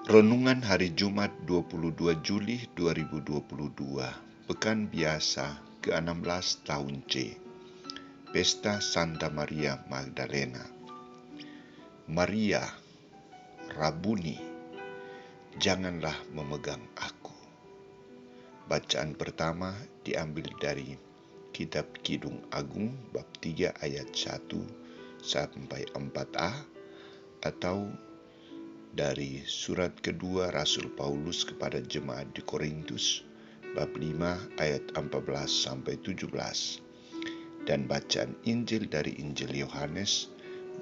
Renungan Hari Jumat 22 Juli 2022, Pekan Biasa ke-16 tahun C, Pesta Santa Maria Magdalena. Maria, Rabuni, janganlah memegang aku. Bacaan pertama diambil dari Kitab Kidung Agung bab 3 ayat 1 sampai 4a atau dari surat kedua Rasul Paulus kepada jemaat di Korintus bab 5 ayat 14 sampai 17 dan bacaan Injil dari Injil Yohanes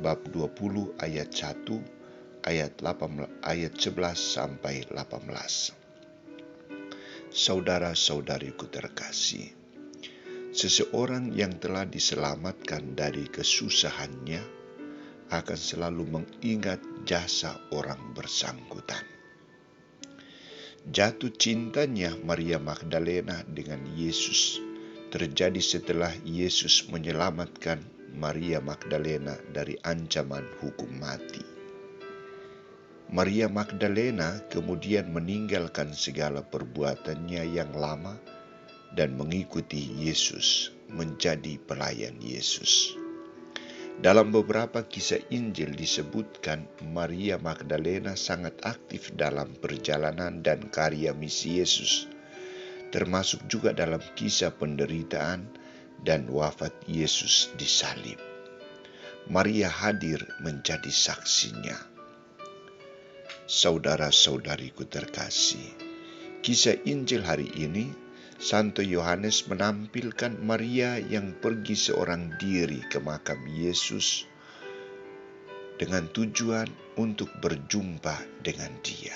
bab 20 ayat 1 ayat 11 sampai 18. Saudara-saudariku terkasih, seseorang yang telah diselamatkan dari kesusahannya akan selalu mengingat jasa orang bersangkutan. Jatuh cintanya Maria Magdalena dengan Yesus terjadi setelah Yesus menyelamatkan Maria Magdalena dari ancaman hukum mati. Maria Magdalena kemudian meninggalkan segala perbuatannya yang lama dan mengikuti Yesus, menjadi pelayan Yesus. Dalam beberapa kisah Injil disebutkan Maria Magdalena sangat aktif dalam perjalanan dan karya misi Yesus, termasuk juga dalam kisah penderitaan dan wafat Yesus di salib. Maria hadir menjadi saksinya. Saudara-saudariku terkasih, kisah Injil hari ini Santo Yohanes menampilkan Maria yang pergi seorang diri ke makam Yesus dengan tujuan untuk berjumpa dengan Dia.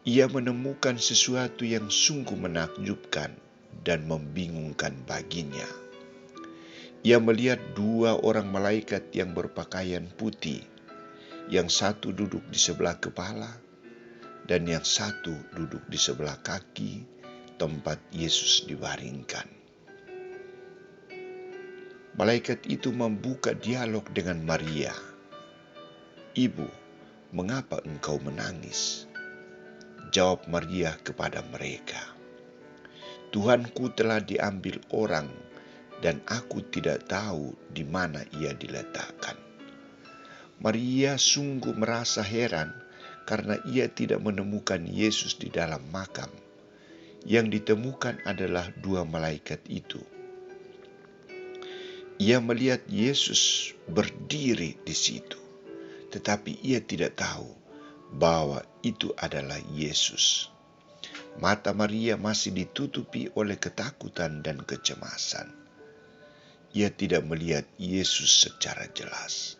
Ia menemukan sesuatu yang sungguh menakjubkan dan membingungkan baginya. Ia melihat dua orang malaikat yang berpakaian putih, yang satu duduk di sebelah kepala dan yang satu duduk di sebelah kaki tempat Yesus dibaringkan. Malaikat itu membuka dialog dengan Maria. "Ibu, mengapa engkau menangis?" Jawab Maria kepada mereka, "Tuhanku telah diambil orang dan aku tidak tahu di mana ia diletakkan." Maria sungguh merasa heran karena ia tidak menemukan Yesus di dalam makam. Yang ditemukan adalah dua malaikat itu. Ia melihat Yesus berdiri di situ, tetapi ia tidak tahu bahwa itu adalah Yesus. Mata Maria masih ditutupi oleh ketakutan dan kecemasan. Ia tidak melihat Yesus secara jelas.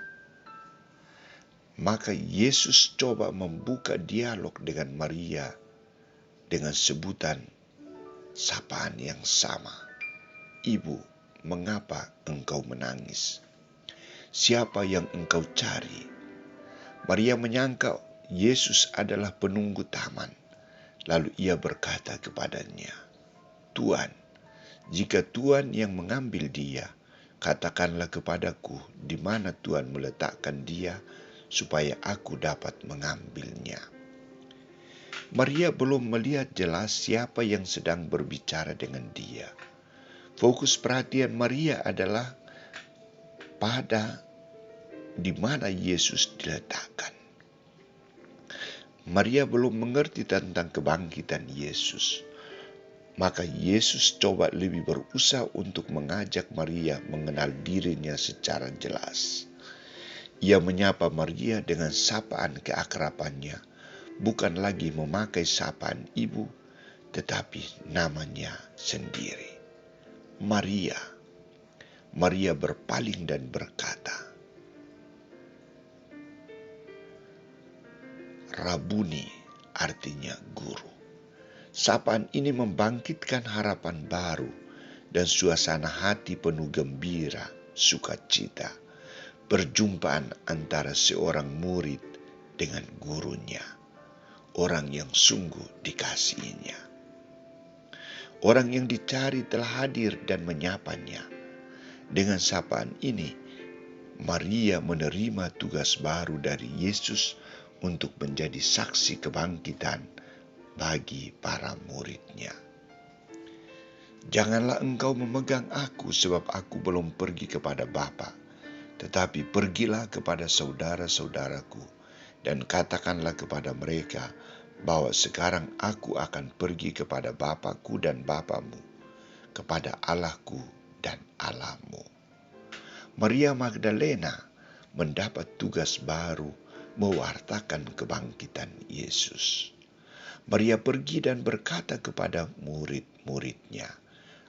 Maka Yesus coba membuka dialog dengan Maria dengan sebutan sapaan yang sama. "Ibu, mengapa engkau menangis? Siapa yang engkau cari?" Maria menyangka Yesus adalah penunggu taman. Lalu ia berkata kepadanya, "Tuan, jika Tuan yang mengambil dia, katakanlah kepadaku di mana Tuan meletakkan dia, supaya aku dapat mengambilnya." Maria belum melihat jelas siapa yang sedang berbicara dengan dia. Fokus perhatian Maria adalah pada di mana Yesus diletakkan. Maria belum mengerti tentang kebangkitan Yesus. Maka Yesus coba lebih berusaha untuk mengajak Maria mengenal dirinya secara jelas. Ia menyapa Maria dengan sapaan keakrabannya, bukan lagi memakai sapaan ibu, tetapi namanya sendiri. Maria. Maria berpaling dan berkata, "Rabuni," artinya guru. Sapaan ini membangkitkan harapan baru dan suasana hati penuh gembira, sukacita. Perjumpaan antara seorang murid dengan gurunya, orang yang sungguh dikasihinya. Orang yang dicari telah hadir dan menyapanya. Dengan sapaan ini, Maria menerima tugas baru dari Yesus untuk menjadi saksi kebangkitan bagi para murid-Nya. Janganlah engkau memegang aku sebab aku belum pergi kepada Bapa, tetapi pergilah kepada saudara-saudaraku dan katakanlah kepada mereka bahwa sekarang aku akan pergi kepada Bapakku dan Bapamu, kepada Allahku dan Allahmu. Maria Magdalena mendapat tugas baru mewartakan kebangkitan Yesus. Maria pergi dan berkata kepada murid-muridnya,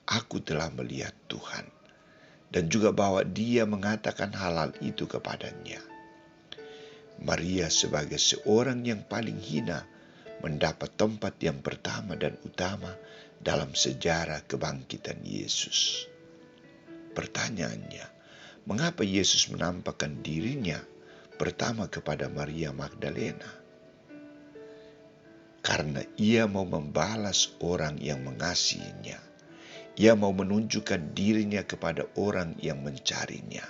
"Aku telah melihat Tuhan," dan juga bahwa dia mengatakan hal-hal itu kepadanya. Maria sebagai seorang yang paling hina mendapat tempat yang pertama dan utama dalam sejarah kebangkitan Yesus. Pertanyaannya, mengapa Yesus menampakkan dirinya pertama kepada Maria Magdalena? Karena ia mau membalas orang yang mengasihinya. Ia mau menunjukkan dirinya kepada orang yang mencarinya,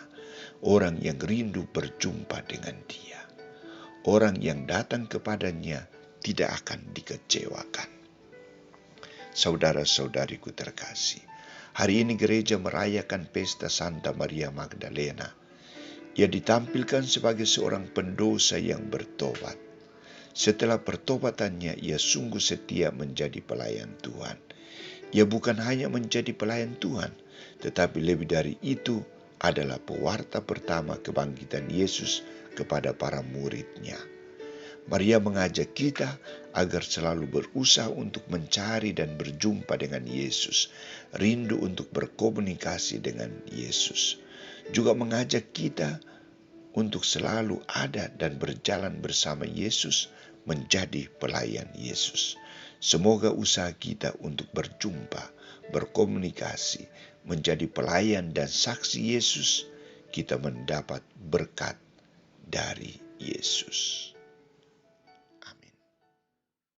orang yang rindu berjumpa dengan dia. Orang yang datang kepadanya tidak akan dikecewakan. Saudara-saudariku terkasih, hari ini gereja merayakan pesta Santa Maria Magdalena. Ia ditampilkan sebagai seorang pendosa yang bertobat. Setelah pertobatannya, ia sungguh setia menjadi pelayan Tuhan. Ia bukan hanya menjadi pelayan Tuhan, tetapi lebih dari itu adalah pewarta pertama kebangkitan Yesus kepada para murid-Nya. Maria mengajak kita agar selalu berusaha untuk mencari dan berjumpa dengan Yesus, rindu untuk berkomunikasi dengan Yesus. Juga mengajak kita untuk selalu ada dan berjalan bersama Yesus, menjadi pelayan Yesus. Semoga usaha kita untuk berjumpa, berkomunikasi, menjadi pelayan dan saksi Yesus, kita mendapat berkat dari Yesus.